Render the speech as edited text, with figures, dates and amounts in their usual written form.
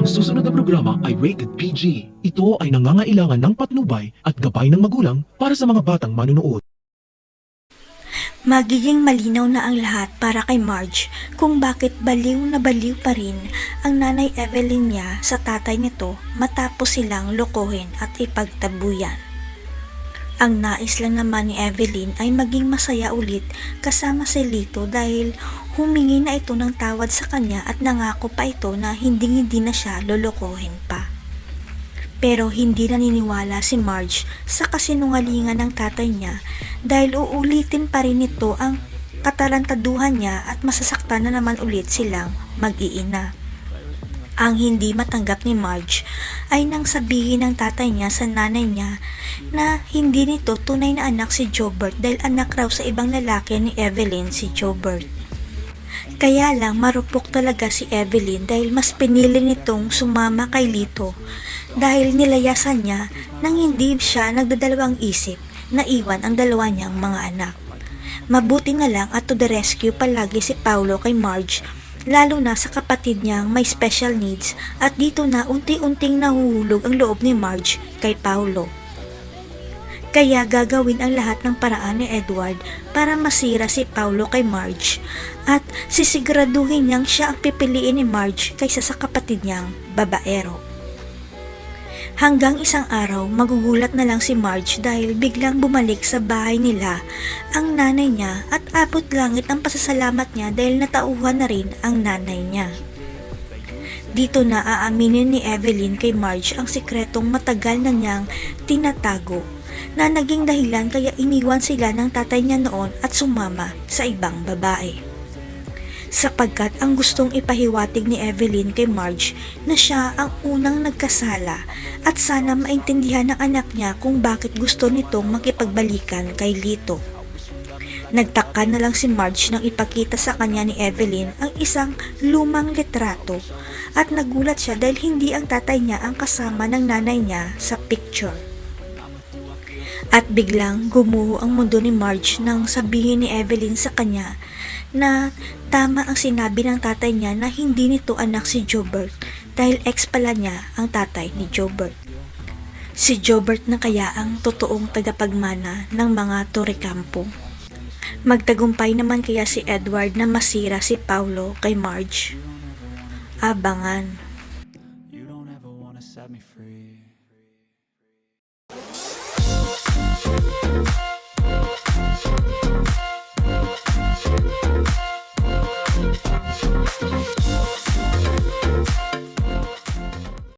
Ang susunod na programa ay rated PG. Ito ay nangangailangan ng patnubay at gabay ng magulang para sa mga batang manunood. Magiging malinaw na ang lahat para kay Marge kung bakit baliw na baliw pa rin ang nanay Evelyn niya sa tatay nito matapos silang lokohin at ipagtabuyan. Ang nais lang naman ni Evelyn ay maging masaya ulit kasama si Lito dahil humingi na ito ng tawad sa kanya at nangako pa ito na hindi na siya lolokohin pa. Pero hindi naniniwala si Marge sa kasinungalingan ng tatay niya dahil uulitin pa rin ito ang katarantaduhan niya at masasaktan na naman ulit silang mag-iina. Ang hindi matanggap ni Marge ay nang sabihin ng tatay niya sa nanay niya na hindi nito tunay na anak si Jobert dahil anak raw sa ibang lalaki ni Evelyn si Jobert. Kaya lang marupok talaga si Evelyn dahil mas pinili nitong sumama kay Lito dahil nilayasan niya nang hindi siya nagdadalawang isip na iwan ang dalawa niyang mga anak. Mabuti na lang at to the rescue palagi si Paulo kay Marge, lalo na sa kapatid niyang may special needs at dito na unti-unting nahuhulog ang loob ni Marge kay Paulo. Kaya gagawin ang lahat ng paraan ni Edward para masira si Paulo kay Marge at sisiguraduhin niyang siya ang pipiliin ni Marge kaysa sa kapatid niyang babaero. Hanggang isang araw magugulat na lang si Marge dahil biglang bumalik sa bahay nila ang nanay niya at abot langit ang pasasalamat niya dahil natauhan na rin ang nanay niya. Dito na aaminin ni Evelyn kay Marge ang sikretong matagal na niyang tinatago na naging dahilan kaya iniwan sila ng tatay niya noon at sumama sa ibang babae. Sapagkat ang gustong ipahiwatig ni Evelyn kay Marge na siya ang unang nagkasala at sana maintindihan ng anak niya kung bakit gusto nitong makipagbalikan kay Lito. Nagtaka na lang si Marge nang ipakita sa kanya ni Evelyn ang isang lumang litrato at nagulat siya dahil hindi ang tatay niya ang kasama ng nanay niya sa picture. At biglang gumuho ang mundo ni Marge nang sabihin ni Evelyn sa kanya na tama ang sinabi ng tatay niya na hindi nito anak si Jobert dahil ex pala niya ang tatay ni Jobert. Si Jobert na kaya ang totoong tagapagmana ng mga Torrecampo. Magtagumpay naman kaya si Edward na masira si Paulo kay Marge. Abangan. You don't ever wanna set me free.